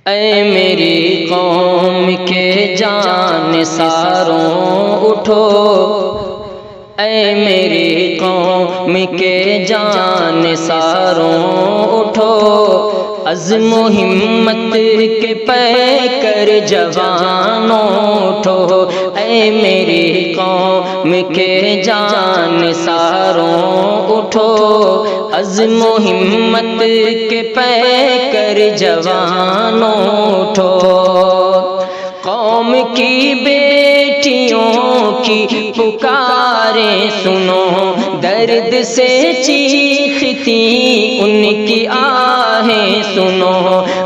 اے میری قوم کے جان ساروں اٹھو، اے میری قوم کے جان ساروں اٹھو، عزم و ہمت کے پیکر جوانوں اٹھو، اے میری قوم کے جان ساروں اٹھو، عزم و ہمت کے پیکر جوانوں اٹھو، قوم کی بیٹیوں کی پکاریں سنو، درد سے چیختی ان کی آہیں سنو،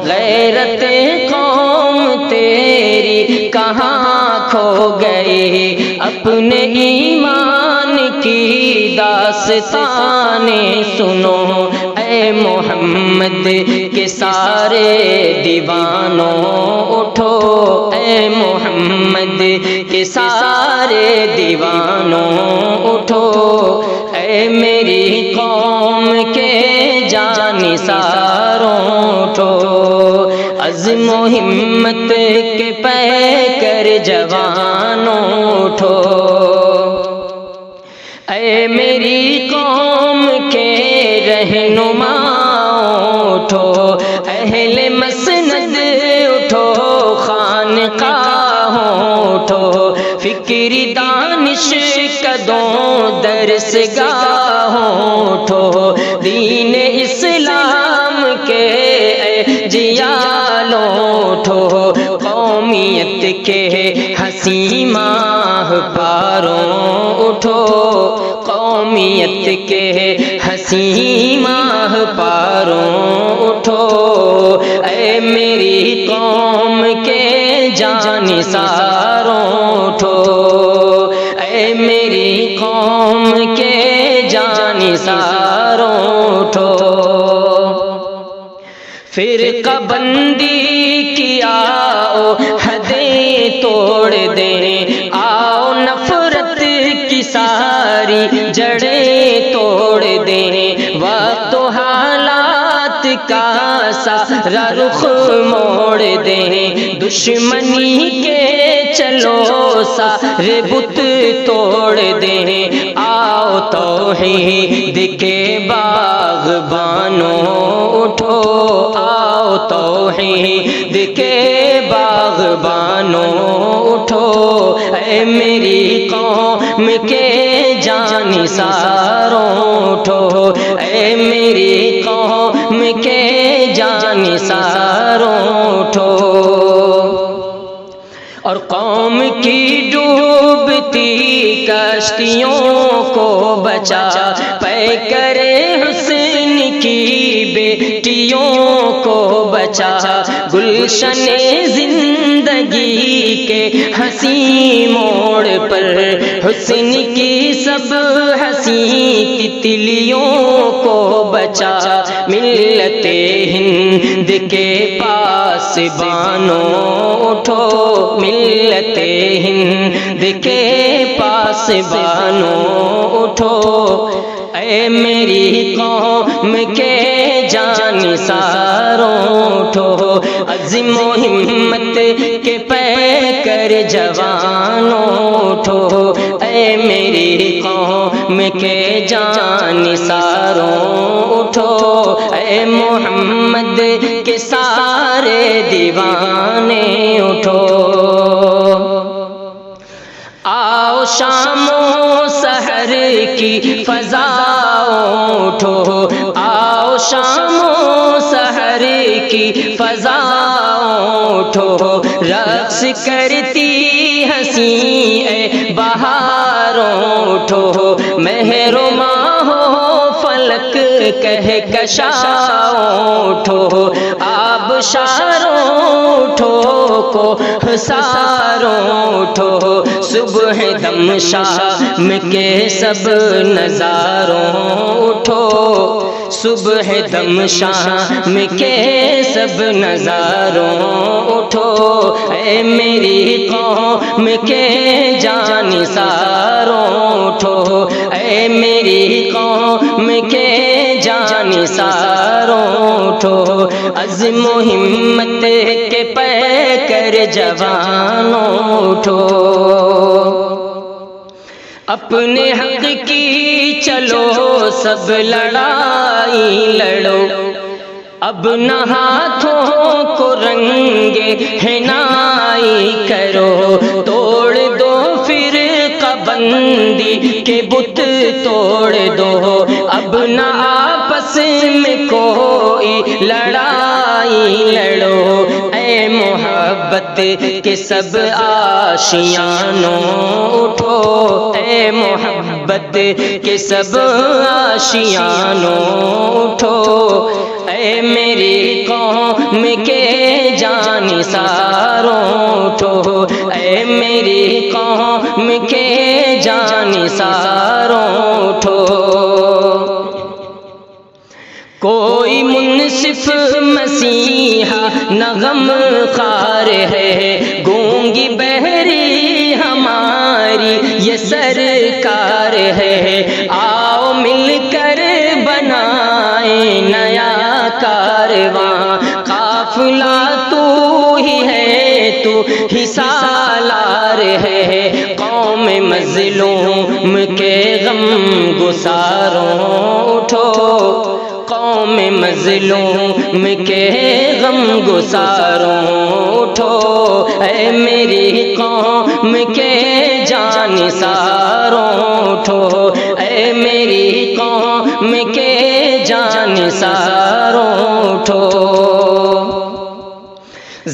غیرت قوم تیری کہاں کھو گئی، اپنے ایمان کی داستانیں سنو، اے محمد کے سارے دیوانوں اٹھو، اے محمد کے سارے دیوانوں اٹھو، اے میری قوم کے جانثاروں اٹھو، عزم و ہمت کے پیکر جوانوں اٹھو، اے میری قوم کے رہنماؤں اٹھو، اہل مسند اٹھو، خانقاہوں اٹھو، فکری دانش قدوں درس گاہوں اٹھو، دین اسلام کے اجیالوں اٹھو، قومیت کے حسین ماہ پاروں اٹھو، قومیت کے حسین ماہ پاروں اٹھو، اے میری قوم کے جانثاروں اٹھو، اے میری قوم کے جانثاروں اٹھو، فرقہ بندی کی آؤ حدیں توڑ دیں، آؤ نفرت کی ساری جڑیں توڑ دیں، وقت و حالات کا سارا رخ موڑ دیں، دشمنی کے چلو سارے بت توڑ دیں، آؤ توحید کے باغبانوں اٹھو، آؤ توحید کے باغبانوں اٹھو، اے میری قوم کے جانثاروں اٹھو، اے میری قوم کے جانثاروں اٹھو، اور قوم کی ڈوبتی کشتیوں کو بچا، پیکر حسن کی بیٹیوں کو بچا، گلشن زندگی کے حسین موڑ پر حسن کی سب حسین تتلیوں کو بچا، ملت ہند کے پاس بانوں اٹھو، ملت ہند کے پاس بانوں اٹھو، اے میری قوم کے جانثاروں اٹھو، عزم و ہمت کے پیکر جوانوں اٹھو، اے میری قوم کے جانثاروں اٹھو، اے محمد کے سارے دیوانے اٹھو، آؤ شام و سحر کی فضاؤں اٹھو، آؤ شام و سحر کی فضاؤں اٹھو، رقص کرتی حسین اے بہاروں اٹھو، مہر و ماہ و فلک کہکشاؤں اٹھو، آبشاروں اٹھو کو حساروں اٹھو، صبح دم شام کے سب نظاروں اٹھو، صبح دم شام کے سب نظاروں اٹھو، اے میری قوم کے جانثاروں اٹھو، اے میری قوم کے جانثاروں اٹھو، عزم و ہمت کر جوانوں اٹھو، اپنے حق کی چلو سب لڑائی لڑو، اب نہ ہاتھوں کو رنگے حنائی کرو، توڑ دو فرقہ بندی کے بت توڑ دو، اب نہ آپس میں کوئی لڑائی لڑو، اے محبت کے سب آشیانوں اٹھو، اے محبت کے سب آشیانوں اٹھو، اے میری قوم کے جانثاروں اٹھو، اے میری قوم کے جانثاروں اٹھو، کوئی منصف مسیحا نہ غم خوار ہے، گونگی بہری ہماری یہ سرکار ہے، آؤ مل کر بنائیں نیا کارواں، قافلہ تو ہی ہے تو ہی سالار ہے، قوم مظلوم کے غم گساروں اٹھو، قوم مظلوم کے غم گساروں اٹھو، اے میری قوم کے جانثاروں اٹھو، اے میری قوم کے جانثاروں اٹھو،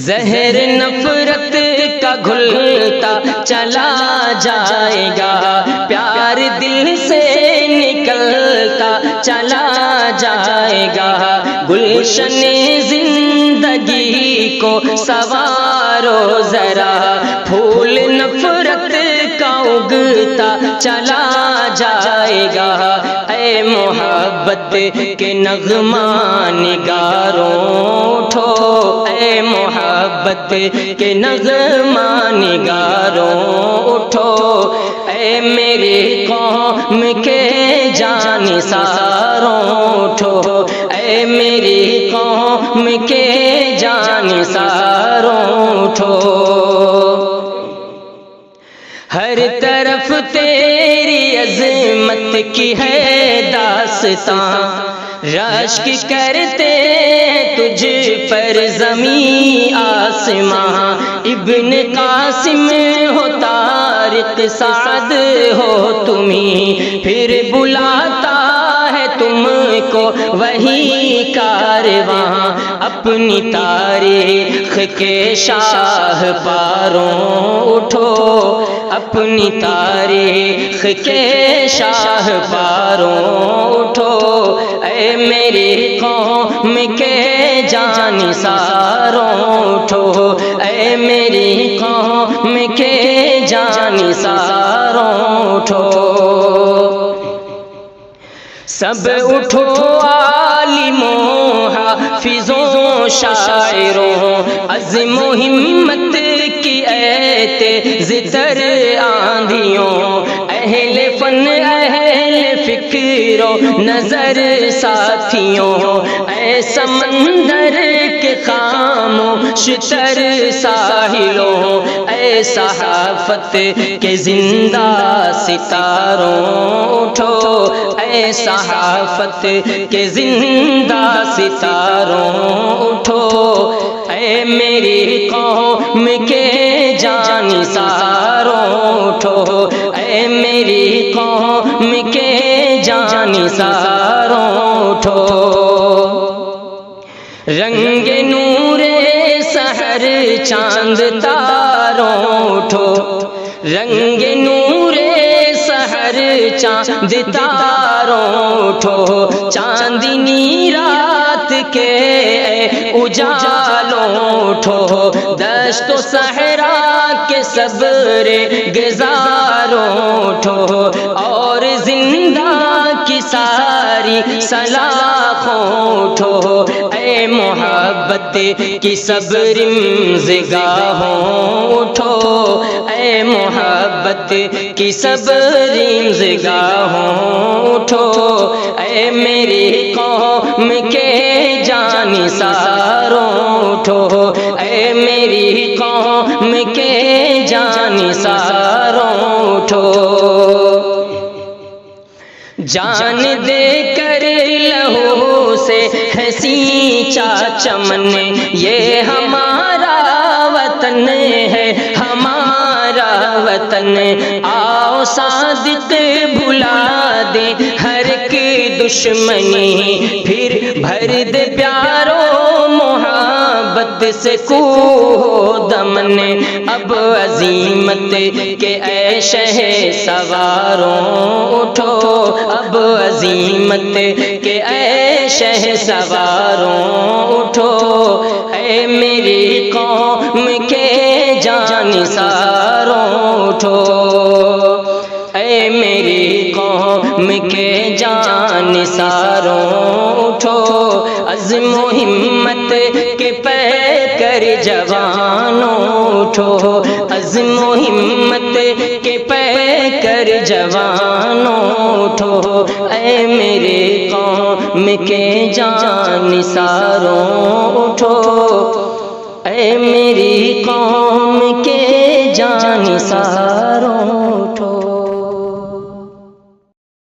زہر نفرت کا گھلتا چلا جائے گا، پیار دل سے نکلتا چلا جائے گا، گلشن زندگی کو سنوارو ذرا، پھول نفرت کا اگتا چلا جائے گا، اے محبت کے نغمہ نگاروں اٹھو، اے محبت کے نغمہ نگاروں اٹھو، اے میری قوم کے جانثاروں اٹھو، اے میری قوم کے جانثاروں اٹھو، ہر طرف تیری عظمت کی ہے داستاں، رشک کرتے تجھ پر زمین آسماں، ابن قاسم ہو طارق سعد ہو تمہیں، پھر بلاتا ہے تم کو وہی کارواں، اپنی تاریخ کے شاہ پاروں اٹھو، اپنی تاریخ کے شاہ پاروں اٹھو، اے میری قوم کے جانثاروں اٹھو، اے میری قوم کے جانثاروں اٹھو، سب اٹھو عالموں حافظوں شاعروں، عزم و ہمت کی اے تیز تر آندھیوں، اہل فن اہل فکر و نظر ساتھیوں، اے سمندر کے خاموش تر ساحلوں، اے صحافت کے زندہ ستاروں اٹھو، اے صحافت کے زندہ ستاروں اٹھو، اے میری قوم کے جانثاروں اٹھو، اے میری قوم کے جانثاروں اٹھو، رنگ نور سحر چاند تاروں اٹھو، رنگ نور سحر چاند تاروں اٹھو، چاندنی رات کے اجالوں اٹھو، دشت و صحرا کے صبر گزاروں اٹھو، اور زندہ کی ساری سلاخوں اٹھو، اے محبت کی سب رمزگاہوں اٹھو، اے محبت کی سب رمزگاہوں اٹھو، اے میری قوم کے جان جانثاروں اٹھو، اے میری قوم کے جانثاروں اٹھو، جان دے کر لہو سے ہنسی چمن، یہ ہمارا وطن ہے، ہمارا وطن، آؤ صادق بھلا دے ہر ایک دشمنی، پھر بھر دے پیاروں محبت سے کوہ دمن، اب عزیمت کے اے شہ سواروں اٹھو، اب عزیمت کے اے شہ سواروں اٹھو، اے میری قوم کے جانثاروں اٹھو، اے میری قوم کے جانثاروں اٹھو، عزم و ہمت کے پیکر جوانوں اٹھو، عزم و ہمت کے پیکر جوانوں اٹھو، اے میرے قوم کے جانثاروں اٹھو، اے میری قوم